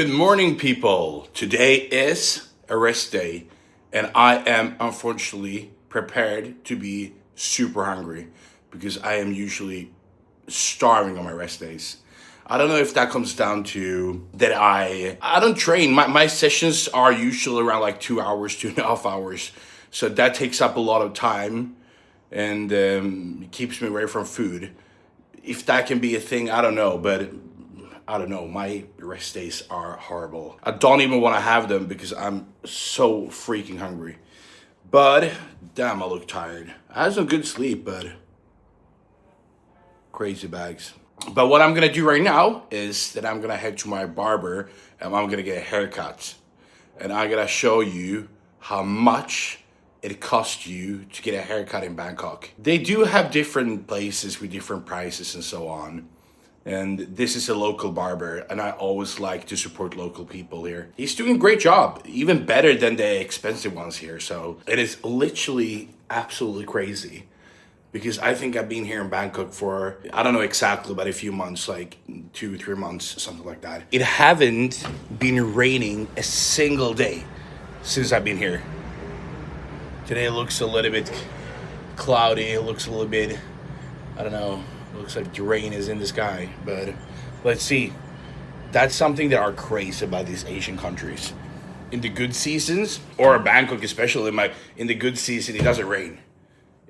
Good morning, people. Today is a rest day, and I am unfortunately prepared to be super hungry because I am usually starving on my rest days. I don't know if that comes down to that I don't train. My sessions are usually around like 2 hours, 2.5 hours. So that takes up a lot of time and keeps me away from food. If that can be a thing, I don't know, but I don't know. My rest days are horrible. I don't even want to have them because I'm so freaking hungry. But damn, I look tired. I had some good sleep, but crazy bags. But what I'm gonna do right now is that I'm gonna head to my barber and I'm gonna get a haircut. And I'm gonna show you how much it costs you to get a haircut in Bangkok. They do have different places with different prices and so on. And this is a local barber, and I always like to support local people here. He's doing a great job, even better than the expensive ones here. So it is literally absolutely crazy because I think I've been here in Bangkok for, I don't know exactly, but a few months, like 2, 3 months, something like that. It haven't been raining a single day since I've been here. Today it looks a little bit cloudy, it looks a little bit, I don't know, looks like the rain is in the sky, but let's see. That's something that are crazy about these Asian countries. In the good seasons, or Bangkok especially, in the good season, it doesn't rain.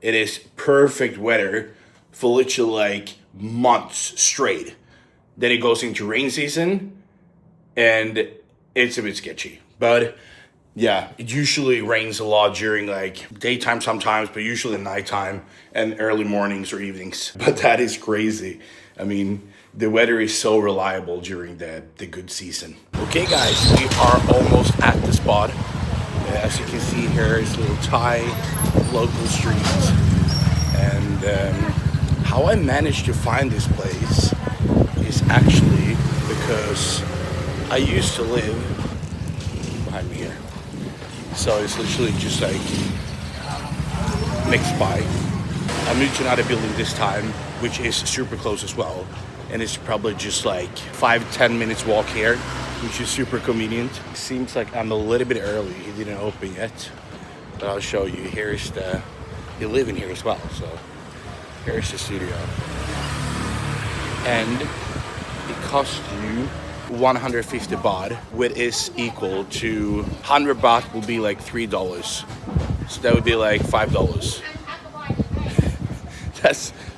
It is perfect weather for literally like months straight. Then it goes into rain season, and it's a bit sketchy. But yeah, it usually rains a lot during like daytime sometimes, but usually nighttime and early mornings or evenings. But that is crazy. I mean, the weather is so reliable during the good season. Okay, guys, we are almost at the spot. As you can see here is a little Thai local street. And how I managed to find this place is actually because I used to live behind me here. So it's literally just like next by. I moved to another building this time, which is super close as well. And it's probably just like 5-10 minutes walk here, which is super convenient. Seems like I'm a little bit early. He didn't open yet. But I'll show you. You live in here as well. So here's the studio. And it costs you 150 baht, which is equal to 100 baht will be like $3. So that would be like $5.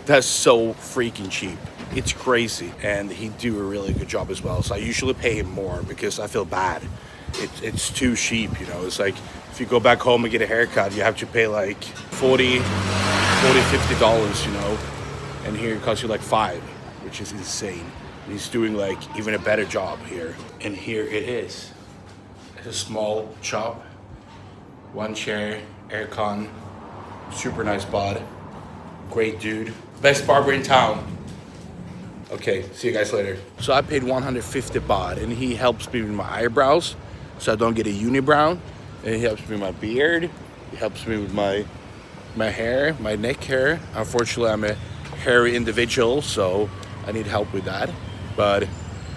That's so freaking cheap. It's crazy, and he do a really good job as well. So I usually pay him more because I feel bad. It's too cheap, you know. It's like if you go back home and get a haircut, you have to pay like $50, you know, and here it costs you like $5, which is insane. He's doing like even a better job here. And here it is. It's a small shop, one chair, aircon, super nice bod, great dude, best barber in town. Okay, see you guys later. So I paid 150 baht, and he helps me with my eyebrows so I don't get a unibrow. And he helps me with my beard. He helps me with my hair, my neck hair. Unfortunately, I'm a hairy individual, so I need help with that. But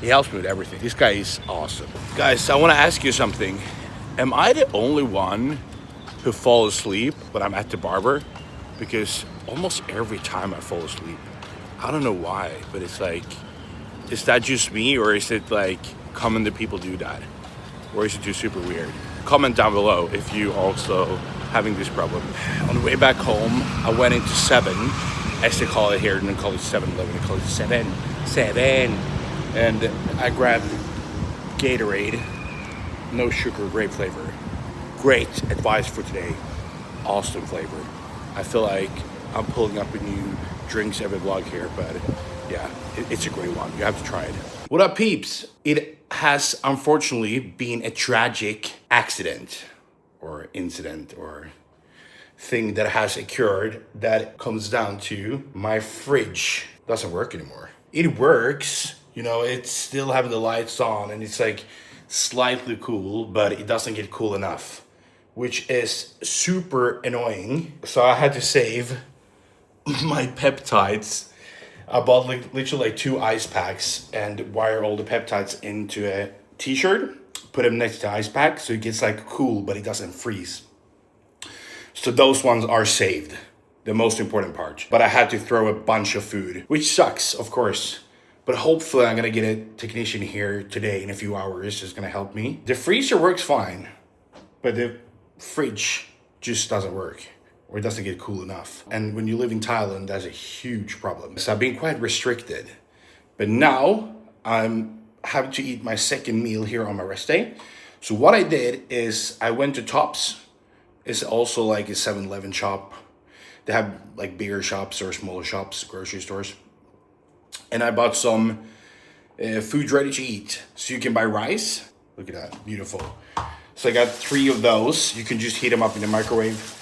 he helps me with everything. This guy is awesome. Guys, I want to ask you something. Am I the only one who falls asleep when I'm at the barber? Because almost every time I fall asleep. I don't know why, but it's like, is that just me, or is it like common that people do that? Or is it just super weird? Comment down below if you also having this problem. On the way back home, I went into 7, as they call it here, and they call it 7-Eleven, they call it 7. And I grabbed Gatorade, no sugar, grape flavor. Great advice for today. Awesome flavor. I feel like I'm pulling up a new drinks every vlog here, but yeah, it's a great one. You have to try it. What up, peeps? It has unfortunately been a tragic accident or incident or thing that has occurred that comes down to my fridge doesn't work anymore. It works, you know, it's still having the lights on and it's like slightly cool, but it doesn't get cool enough, which is super annoying. So I had to save my peptides. I bought literally like 2 ice packs and wire all the peptides into a t-shirt, put them next to ice pack so it gets like cool, but it doesn't freeze. So those ones are saved, the most important part. But I had to throw a bunch of food, which sucks, of course. But hopefully I'm gonna get a technician here today in a few hours, just gonna help me. The freezer works fine, but the fridge just doesn't work, or it doesn't get cool enough. And when you live in Thailand, that's a huge problem. So I've been quite restricted. But now I'm having to eat my second meal here on my rest day. So what I did is I went to Tops. It's also like a 7-Eleven shop. They have like bigger shops or smaller shops, grocery stores. And I bought some food ready to eat. So you can buy rice. Look at that, beautiful. So I got 3 of those. You can just heat them up in the microwave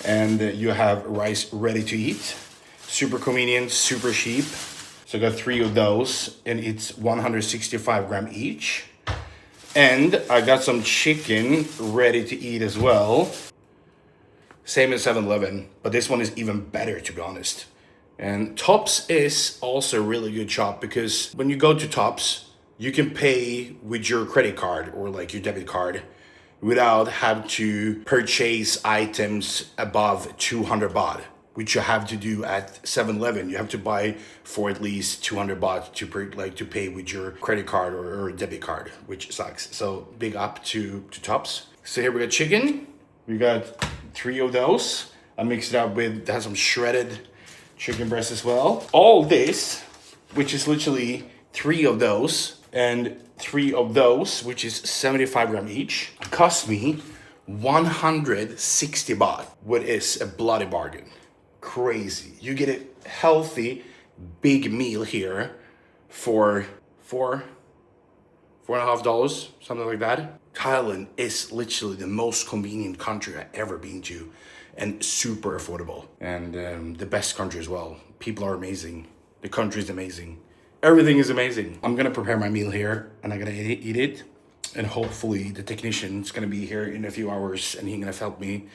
and you have rice ready to eat. Super convenient, super cheap. So I got 3 of those and it's 165 gram each. And I got some chicken ready to eat as well. Same as 7-Eleven, but this one is even better, to be honest. And Tops is also a really good shop because when you go to Tops, you can pay with your credit card or like your debit card without having to purchase items above 200 baht, which you have to do at 7-Eleven. You have to buy for at least 200 baht to pay with your credit card or debit card, which sucks. So big up to Tops. So here we got chicken. We got 3 of those. I mixed it up with, has some shredded chicken breast as well. All this, which is literally 3 of those and 3 of those, which is 75 gram each, cost me 160 baht, which is a bloody bargain. Crazy. You get a healthy, big meal here for $4.50, something like that. Thailand is literally the most convenient country I've ever been to and super affordable. And the best country as well. People are amazing. The country is amazing. Everything is amazing. I'm gonna prepare my meal here and I'm gonna eat it. And hopefully the technician is gonna be here in a few hours and he's gonna help me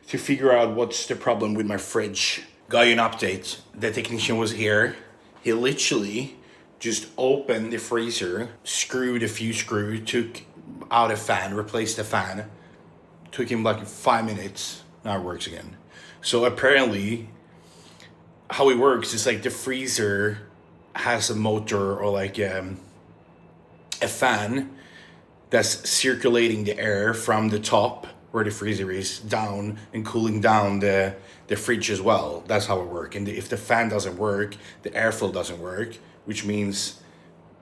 to figure out what's the problem with my fridge. Got you an update. The technician was here. He literally just opened the freezer, screwed a few screws, took out a fan, replaced the fan. Took him like 5 minutes. Now it works again. So apparently, how it works is like the freezer has a motor or like a fan that's circulating the air from the top where the freezer is down and cooling down the fridge as well. That's how it works. And if the fan doesn't work, the airflow doesn't work, which means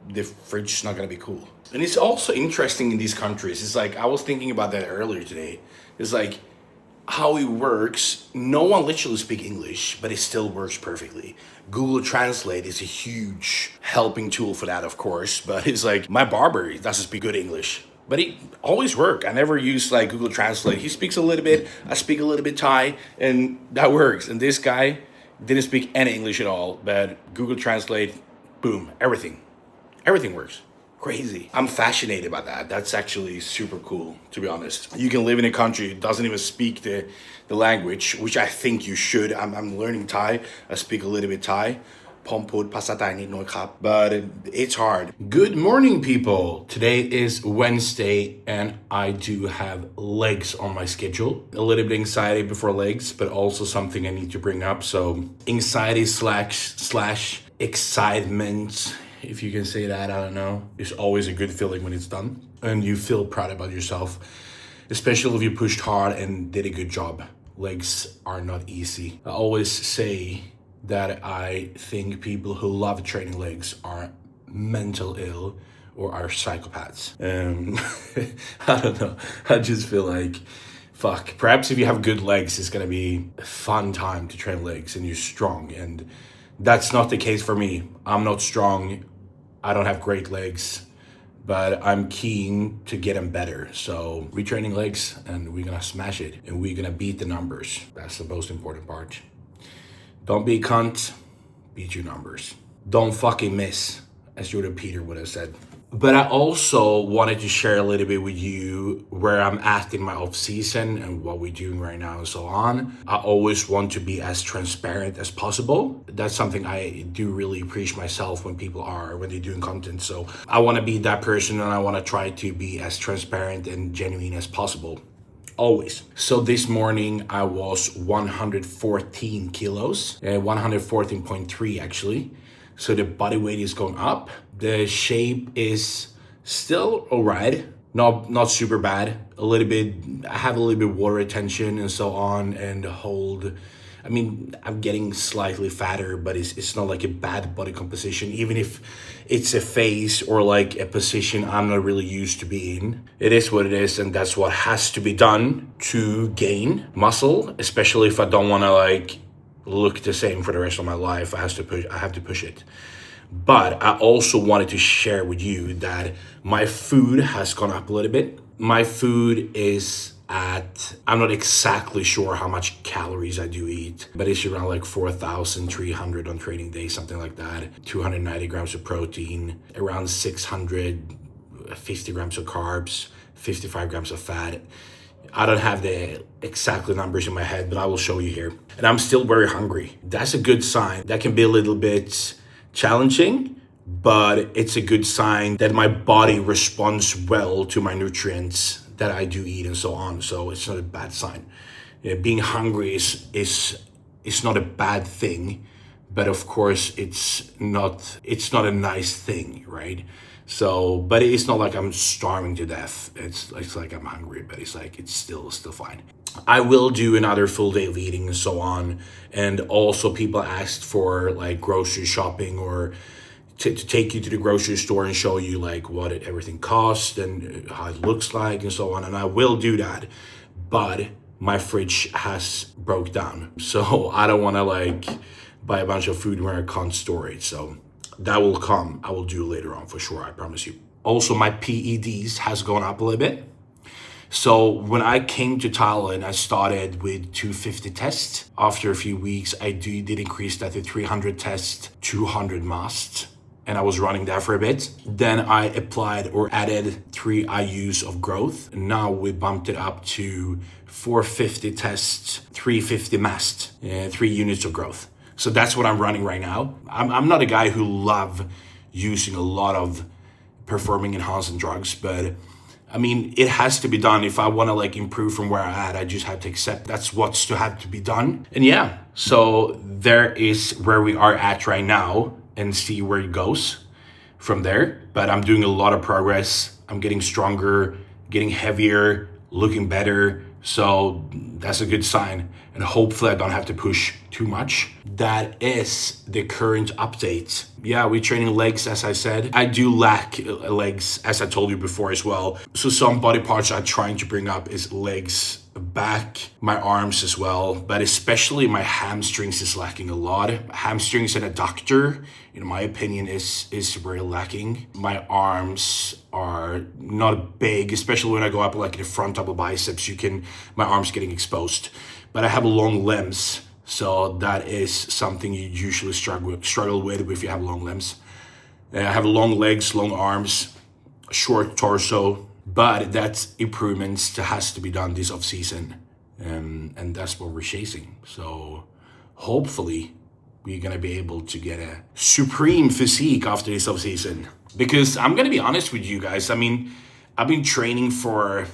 the fridge is not gonna be cool. And it's also interesting in these countries. It's like, I was thinking about that earlier today. It's like how it works. No one literally speaks English, but it still works perfectly. Google Translate is a huge helping tool for that, of course. But it's like, my barber doesn't speak good English, but it always works. I never use like Google Translate. He speaks a little bit, I speak a little bit Thai, and that works. And this guy didn't speak any English at all, but Google Translate, boom, everything works. Crazy. I'm fascinated by that. That's actually super cool, to be honest. You can live in a country that doesn't even speak the language, which I think you should. I'm learning Thai. I speak a little bit Thai. But it's hard. Good morning, people. Today is Wednesday and I do have legs on my schedule. A little bit anxiety before legs, but also something I need to bring up. So anxiety slash excitement, if you can say that, I don't know. It's always a good feeling when it's done. And you feel proud about yourself, especially if you pushed hard and did a good job. Legs are not easy. I always say that I think people who love training legs are mental ill or are psychopaths. I don't know. I just feel like, fuck. Perhaps if you have good legs, it's gonna be a fun time to train legs and you're strong. And that's not the case for me. I'm not strong. I don't have great legs, but I'm keen to get them better. So we're training legs and we're gonna smash it and we're gonna beat the numbers. That's the most important part. Don't be a cunt, beat your numbers. Don't fucking miss, as Jordan Peter would have said. But I also wanted to share a little bit with you where I'm at in my off season and what we're doing right now and so on. I always want to be as transparent as possible. That's something I do really appreciate myself when people are, when they're doing content. So I want to be that person, and I want to try to be as transparent and genuine as possible. Always. So this morning I was 114 kilos, 114.3 actually. So the body weight is going up. The shape is still all right. Not super bad. A little bit, I have a little bit water retention and so on, and hold. I mean, I'm getting slightly fatter, but it's not like a bad body composition, even if it's a phase or like a position I'm not really used to be in. It is what it is, and that's what has to be done to gain muscle, especially if I don't want to like look the same for the rest of my life. I have to push it. But I also wanted to share with you that my food has gone up a little bit. My food is I'm not exactly sure how much calories I do eat, but it's around like 4,300 on training day, something like that. 290 grams of protein, around 650 grams of carbs, 55 grams of fat. I don't have the exact numbers in my head, but I will show you here. And I'm still very hungry. That's a good sign. That can be a little bit challenging, but it's a good sign that my body responds well to my nutrients that I do eat and so on. So it's not a bad sign. Being hungry is not a bad thing, but of course it's not a nice thing, right? So, but it's not like I'm starving to death. It's like I'm hungry, but it's still fine. I will do another full day of eating and so on. And also people asked for like grocery shopping or to take you to the grocery store and show you like what everything costs and how it looks like and so on. And I will do that, but my fridge has broke down. So I don't want to like buy a bunch of food where I can't store it. So that will come. I will do later on for sure, I promise you. Also, my PEDs has gone up a little bit. So when I came to Thailand, I started with 250 tests. After a few weeks, I did increase that to 300 tests, 200 masts. And I was running that for a bit. Then I applied or added 3 IUs of growth. And now we bumped it up to 450 tests, 350 mast, 3 units of growth. So that's what I'm running right now. I'm not a guy who love using a lot of performing enhancing drugs, but I mean, it has to be done. If I want to like improve from where I'm at, I just have to accept that's what's to have to be done. And yeah, so there is where we are at right now, and see where it goes from there. But I'm doing a lot of progress. I'm getting stronger, getting heavier, looking better. So that's a good sign. And hopefully I don't have to push too much. That is the current update. Yeah, we're training legs, as I said. I do lack legs, as I told you before as well. So some body parts I'm trying to bring up is legs, back, my arms as well, but especially my hamstrings is lacking a lot. Hamstrings and adductor, in my opinion, is very lacking. My arms are not big, especially when I go up like in the front double biceps, my arms getting exposed. But I have long limbs, so that is something you usually struggle with if you have long limbs. I have long legs, long arms, short torso, but that's improvements that has to be done this off season, and that's what we're chasing. So hopefully we're gonna be able to get a supreme physique after this off season. Because I'm gonna be honest with you guys. I mean, I've been training for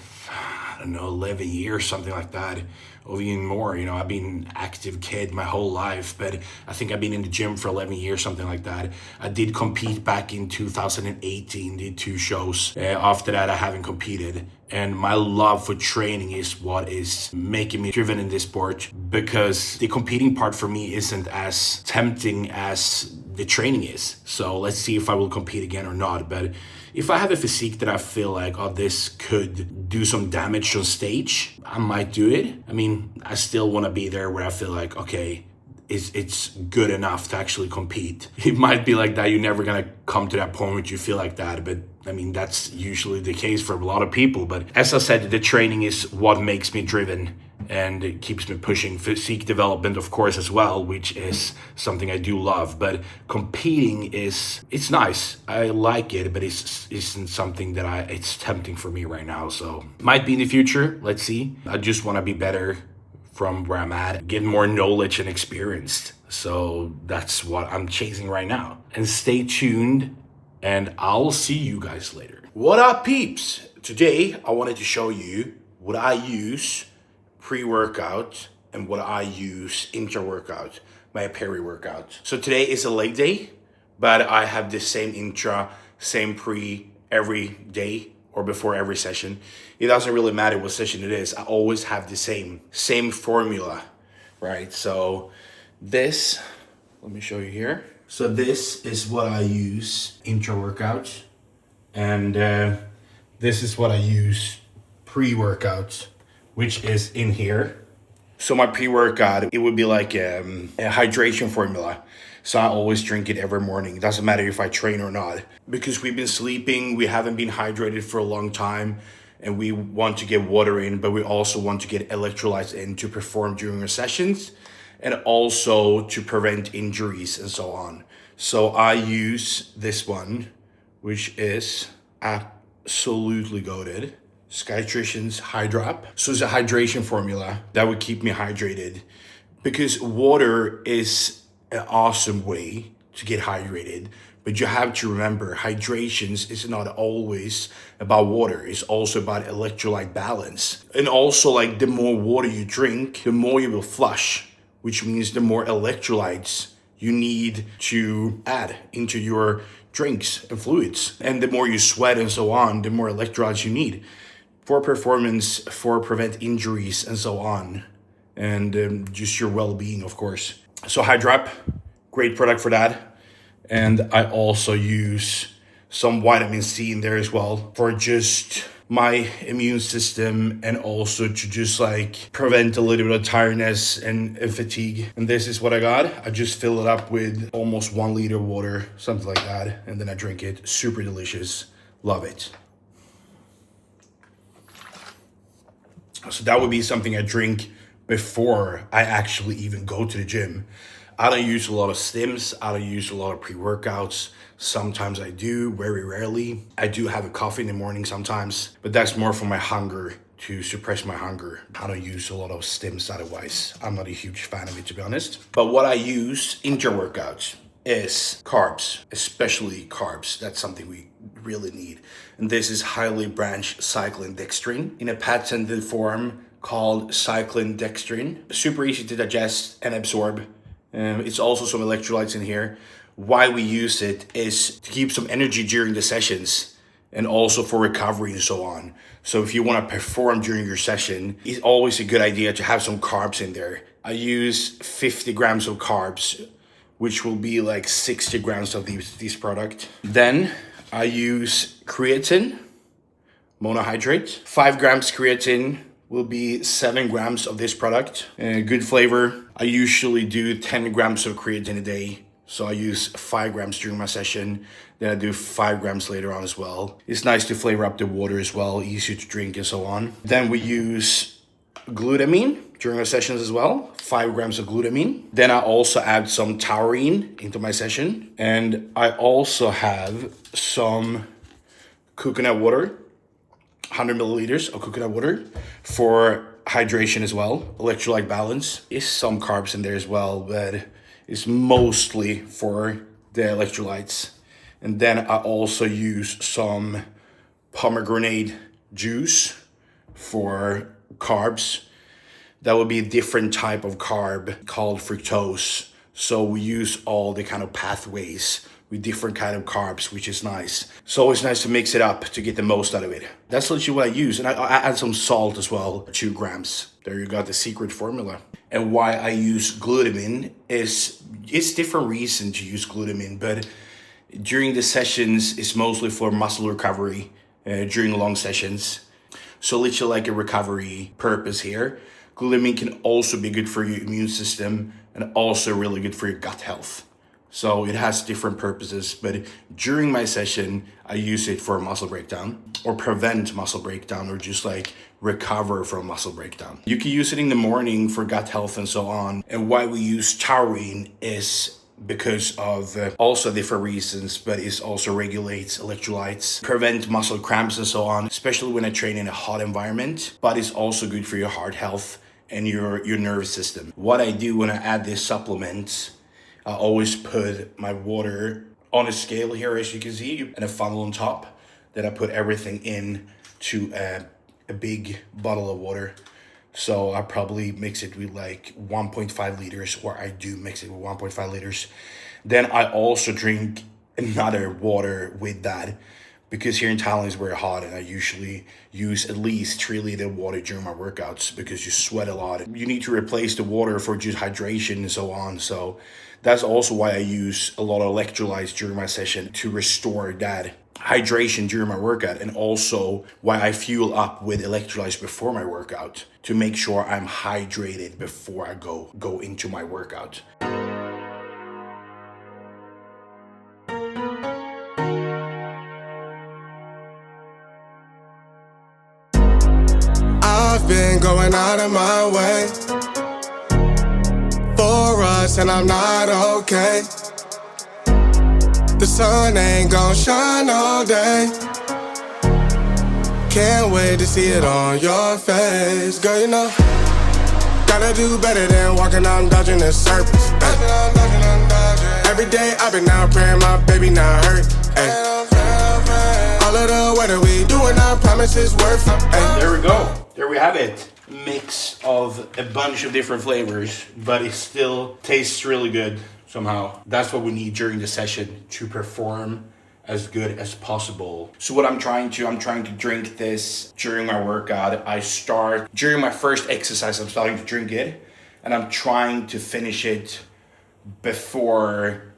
11 years, something like that, or even more. I've been active kid my whole life, but I think I've been in the gym for 11 years, something like that. I did compete back in 2018, did 2 shows. After that, I haven't competed. And my love for training is what is making me driven in this sport, because the competing part for me isn't as tempting as the training is. So let's see if I will compete again or not. But if I have a physique that I feel like, this could do some damage on stage, I might do it. I mean, I still want to be there where I feel like, okay, it's good enough to actually compete. It might be like that. You're never going to come to that point where you feel like that. But I mean, that's usually the case for a lot of people. But as I said, the training is what makes me driven. and it keeps me pushing physique development, of course, as well, which is something I do love. But competing it's nice. I like it, but isn't something that it's tempting for me right now. So might be in the future. Let's see. I just want to be better from where I'm at, get more knowledge and experienced. So that's what I'm chasing right now. And stay tuned, and I'll see you guys later. What up, peeps? Today, I wanted to show you what I use pre-workout and what I use intra-workout, my peri-workout. So today is a leg day, but I have the same intra, same pre every day or before every session. It doesn't really matter what session it is. I always have the same formula, right? So this, let me show you here. So this is what I use intra-workout, and this is what I use pre-workout, which is in here. So my pre-workout, it would be like a hydration formula. So I always drink it every morning. It doesn't matter if I train or not. Because we've been sleeping, we haven't been hydrated for a long time, and we want to get water in, but we also want to get electrolytes in to perform during our sessions, and also to prevent injuries and so on. So I use this one, which is absolutely goated. Skytrition's Hydrop. So it's a hydration formula that would keep me hydrated, because water is an awesome way to get hydrated. But you have to remember, hydration is not always about water. It's also about electrolyte balance. And also, like, the more water you drink, the more you will flush, which means the more electrolytes you need to add into your drinks and fluids. And the more you sweat and so on, the more electrolytes you need for performance, for prevent injuries and so on. And just your well-being, of course. So Hydrop, great product for that. And I also use some vitamin C in there as well for just my immune system, and also to just like prevent a little bit of tiredness and fatigue. And this is what I got. I just fill it up with almost 1 liter of water, something like that. And then I drink it. Super delicious. Love it. So that would be something I drink before I actually even go to the gym. I don't use a lot of stims. I don't use a lot of pre-workouts. Sometimes I do, very rarely. I do have a coffee in the morning sometimes, but that's more for my hunger, to suppress my hunger. I don't use a lot of stims otherwise. I'm not a huge fan of it, to be honest. But what I use intra-workouts is carbs, especially carbs. That's something we really need. And this is highly branched cyclin dextrin in a patented form called cyclin dextrin. Super easy to digest and absorb. It's also some electrolytes in here. Why we use it is to keep some energy during the sessions, and also for recovery and so on. So if you want to perform during your session, it's always a good idea to have some carbs in there. I use 50 grams of carbs, which will be like 60 grams of these product. Then I use creatine, monohydrate. 5 grams creatine will be 7 grams of this product. Good flavor. I usually do 10 grams of creatine a day. So I use 5 grams during my session. Then I do 5 grams later on as well. It's nice to flavor up the water as well, easy to drink and so on. Then we use glutamine during our sessions as well, 5 grams of glutamine. Then I also add some taurine into my session. And I also have some coconut water, 100 milliliters of coconut water for hydration as well, electrolyte balance. Is some carbs in there as well, but it's mostly for the electrolytes. And then I also use some pomegranate juice for carbs. That would be a different type of carb called fructose. So we use all the kind of pathways with different kind of carbs, which is nice. So it's nice to mix it up to get the most out of it. That's literally what I use. And I add some salt as well, 2 grams. There you got the secret formula. And why I use glutamine is, it's different reason to use glutamine, but during the sessions, it's mostly for muscle recovery during the long sessions. So literally like a recovery purpose here. Glutamine can also be good for your immune system and also really good for your gut health. So it has different purposes, but during my session, I use it for muscle breakdown or prevent muscle breakdown, or just like recover from muscle breakdown. You can use it in the morning for gut health and so on. And why we use taurine is because of also different reasons, but it also regulates electrolytes, prevent muscle cramps and so on, especially when I train in a hot environment, but it's also good for your heart health and your nervous system. What I do when I add this supplement, I always put my water on a scale here, as you can see, and a funnel on top. Then I put everything in to a big bottle of water. So I probably mix it with like 1.5 liters, or I do mix it with 1.5 liters. Then I also drink another water with that, because here in Thailand it's very hot, and I usually use at least 3 liters of water during my workouts because you sweat a lot. You need to replace the water for just hydration and so on. So that's also why I use a lot of electrolytes during my session to restore that hydration during my workout, and also why I fuel up with electrolytes before my workout to make sure I'm hydrated before I go into my workout. I've been going out of my way for us, and I'm not okay. The sun ain't gon' shine all day. Can't wait to see it on your face. Girl, you know, gotta do better than walking out and dodging the surface. Every day I've been out praying my baby not hurt. All of the weather we doing, I promise it's worth it. There we go. There we have it. Mix of a bunch of different flavors, but it still tastes really good somehow. That's what we need during the session to perform as good as possible. So what I'm trying to drink this during my workout. I start during my first exercise, I'm starting to drink it, and I'm trying to finish it before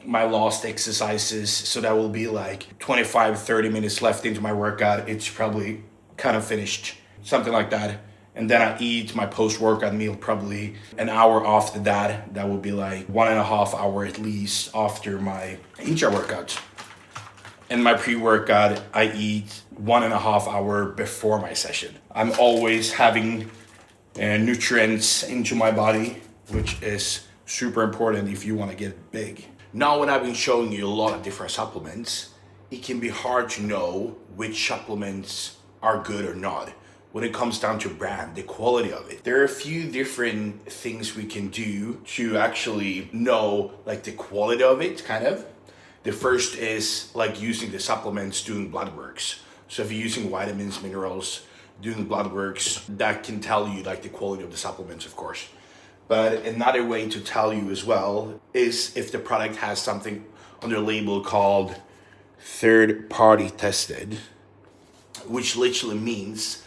my last exercises. So that will be like 25-30 minutes left into my workout. It's probably kind of finished, something like that. And then I eat my post-workout meal probably an hour after that. That will be like 1.5 hours at least after my intra-workout. And my pre-workout, I eat 1.5 hours before my session. I'm always having nutrients into my body, which is super important if you want to get big. Now, when I've been showing you a lot of different supplements, it can be hard to know which supplements are good or not when it comes down to brand, the quality of it. There are a few different things we can do to actually know like the quality of it, kind of. The first is like using the supplements, doing blood works. So if you're using vitamins, minerals, doing blood works, that can tell you like the quality of the supplements, of course. But another way to tell you as well is if the product has something on their label called third-party tested, which literally means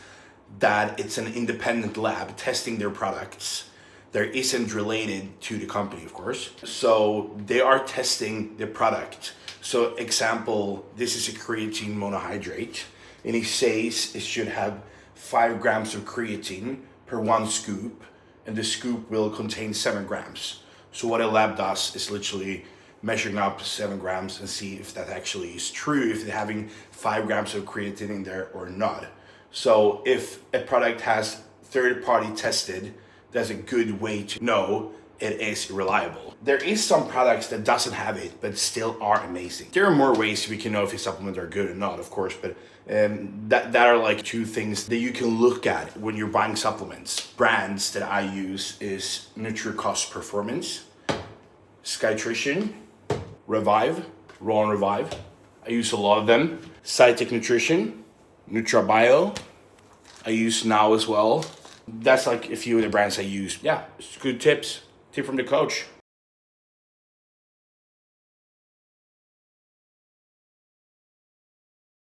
that it's an independent lab testing their products. There isn't related to the company, of course. So they are testing the product. So example, this is a creatine monohydrate, and it says it should have 5 grams of creatine per 1 scoop, and the scoop will contain 7 grams. So what a lab does is literally measuring up 7 grams and see if that actually is true, if they're having 5 grams of creatine in there or not. So if a product has third-party tested, that's a good way to know it is reliable. There is some products that doesn't have it, but still are amazing. There are more ways we can know if a supplement are good or not, of course, but that are like 2 things that you can look at when you're buying supplements. Brands that I use is NutriCost Performance, Skytrition, Revive, Raw and Revive. I use a lot of them. Cytec Nutrition, NutraBio, I use now as well. That's like a few of the brands I use. Yeah, it's good tips. Tip from the coach.